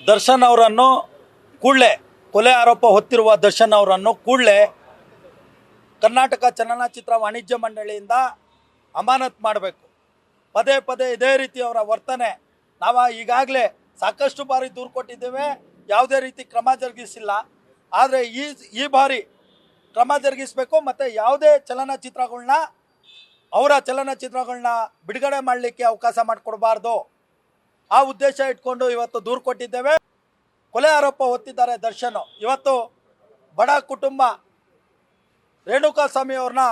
ದರ್ಶನ್ ಅವರನ್ನು ಕೂಡಲೇ ಕೊಲೆ ಆರೋಪ ಹೊತ್ತಿರುವ ದರ್ಶನ್ ಅವರನ್ನು ಕೂಡಲೇ ಕರ್ನಾಟಕ ಚಲನಚಿತ್ರ ವಾಣಿಜ್ಯ ಮಂಡಳಿಯಿಂದ ಅಮಾನತ್ ಮಾಡಬೇಕು. ಪದೇ ಪದೇ ಇದೇ ರೀತಿ ಅವರ ವರ್ತನೆ ನಾವು ಈಗಾಗಲೇ ಸಾಕಷ್ಟು ಬಾರಿ ದೂರು ಕೊಟ್ಟಿದ್ದೇವೆ, ಯಾವುದೇ ರೀತಿ ಕ್ರಮ ಜರುಗಿಸಿಲ್ಲ. ಆದರೆ ಈ ಬಾರಿ ಕ್ರಮ ಜರುಗಿಸಬೇಕು ಮತ್ತು ಯಾವುದೇ ಅವರ ಚಲನಚಿತ್ರಗಳನ್ನ ಬಿಡುಗಡೆ ಮಾಡಲಿಕ್ಕೆ ಅವಕಾಶ ಮಾಡಿಕೊಡಬಾರ್ದು. ಆ ಉದ್ದೇಶ ಇಟ್ಕೊಂಡು ಇವತ್ತು ದೂರು ಕೊಟ್ಟಿದ್ದೇವೆ. ಕೊಲೆ ಆರೋಪ ಹೊತ್ತಿದ್ದಾರೆ ದರ್ಶನ್. ಇವತ್ತು ಬಡ ಕುಟುಂಬ ರೇಣುಕಾಸ್ವಾಮಿ ಅವ್ರನ್ನ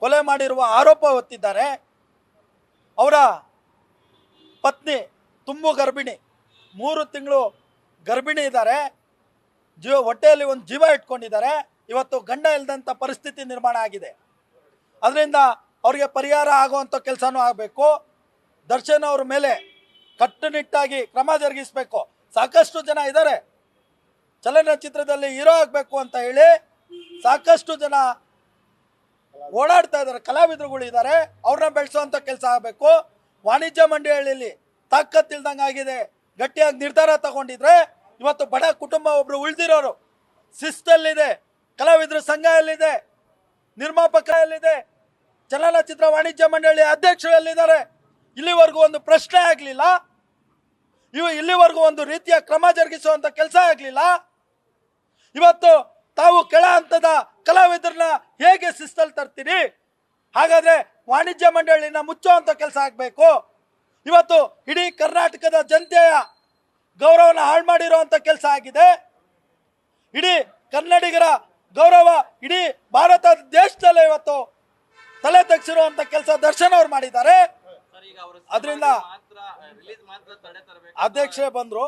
ಕೊಲೆ ಮಾಡಿರುವ ಆರೋಪ ಹೊತ್ತಿದ್ದಾರೆ. ಅವರ ಪತ್ನಿ ತುಂಬು ಗರ್ಭಿಣಿ, 3 ತಿಂಗಳು ಗರ್ಭಿಣಿ ಇದ್ದಾರೆ, ಹೊಟ್ಟೆಯಲ್ಲಿ ಒಂದು ಜೀವ ಇಟ್ಕೊಂಡಿದ್ದಾರೆ. ಇವತ್ತು ಗಂಡ ಇಲ್ಲದಂಥ ಪರಿಸ್ಥಿತಿ ನಿರ್ಮಾಣ ಆಗಿದೆ. ಅದರಿಂದ ಅವರಿಗೆ ಪರಿಹಾರ ಆಗುವಂಥ ಕೆಲಸನೂ ಆಗಬೇಕು. ದರ್ಶನ್ ಅವ್ರ ಮೇಲೆ ಕಟ್ಟುನಿಟ್ಟಾಗಿ ಕ್ರಮ ಜರುಗಿಸಬೇಕು. ಸಾಕಷ್ಟು ಜನ ಇದ್ದಾರೆ ಚಲನಚಿತ್ರದಲ್ಲಿ ಹೀರೋ ಆಗಬೇಕು ಅಂತ ಹೇಳಿ, ಸಾಕಷ್ಟು ಜನ ಓಡಾಡ್ತಾ ಇದ್ದಾರೆ, ಕಲಾವಿದರುಗಳಿದ್ದಾರೆ, ಅವ್ರನ್ನ ಬೆಳೆಸುವಂಥ ಕೆಲಸ ಆಗಬೇಕು. ವಾಣಿಜ್ಯ ಮಂಡಳಿಯಲ್ಲಿ ತಾಕತ್ತಿಲ್ದಂಗೆ ಆಗಿದೆ. ಗಟ್ಟಿಯಾಗಿ ನಿರ್ಧಾರ ತಗೊಂಡಿದ್ರೆ ಇವತ್ತು ಬಡ ಕುಟುಂಬ ಒಬ್ರು ಉಳಿದಿರೋರು ಶಿಸ್ತಲ್ಲಿದೆ, ಕಲಾವಿದರ ಸಂಘ ಎಲ್ಲಿದೆ, ನಿರ್ಮಾಪಕ ಎಲ್ಲಿದೆ, ಚಲನಚಿತ್ರ ವಾಣಿಜ್ಯ ಮಂಡಳಿ ಅಧ್ಯಕ್ಷರು ಎಲ್ಲಿದ್ದಾರೆ? ಇಲ್ಲಿವರೆಗೂ ಒಂದು ಪ್ರಶ್ನೆ ಆಗಲಿಲ್ಲ. ಇಲ್ಲಿವರೆಗೂ ಒಂದು ರೀತಿಯ ಕ್ರಮ ಜರುಗಿಸುವಂಥ ಕೆಲಸ ಆಗಲಿಲ್ಲ. ಇವತ್ತು ತಾವು ಕೆಳ ಹಂತದ ಕಲಾವಿದರನ್ನ ಹೇಗೆ ಶಿಸ್ತಲ್ಲಿ ತರ್ತೀರಿ? ಹಾಗಾದ್ರೆ ವಾಣಿಜ್ಯ ಮಂಡಳಿನ ಮುಚ್ಚುವಂಥ ಕೆಲಸ ಆಗಬೇಕು. ಇವತ್ತು ಇಡೀ ಕರ್ನಾಟಕದ ಜನತೆಯ ಗೌರವನ ಹಾಳು ಮಾಡಿರುವಂಥ ಕೆಲಸ ಆಗಿದೆ. ಇಡೀ ಕನ್ನಡಿಗರ ಗೌರವ ಇಡೀ ಭಾರತ ದೇಶದಲ್ಲೇ ಇವತ್ತು ತಲೆ ತಗ್ಸಿರುವಂಥ ಕೆಲಸ ದರ್ಶನ್ ಅವ್ರು ಮಾಡಿದ್ದಾರೆ. ಅದರಿಂದ ಅಧ್ಯಕ್ಷರೇ ಬಂದ್ರು,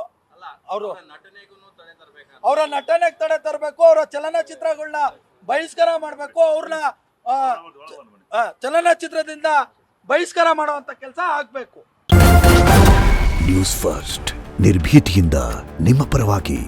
ಅವರು ಅವರ ನಟನೆಗೆ ತಡೆ ತರಬೇಕು, ಅವರ ಚಲನಚಿತ್ರಗಳನ್ನ ಬಹಿಷ್ಕಾರ ಮಾಡಬೇಕು, ಅವ್ರನ್ನ ಚಲನಚಿತ್ರದಿಂದ ಬಹಿಷ್ಕಾರ ಮಾಡುವಂತ ಕೆಲಸ ಆಗ್ಬೇಕು. ನ್ಯೂಸ್ ಫಸ್ಟ್ ನಿರ್ಭೀತಿಯಿಂದ ನಿಮ್ಮ ಪರವಾಗಿ.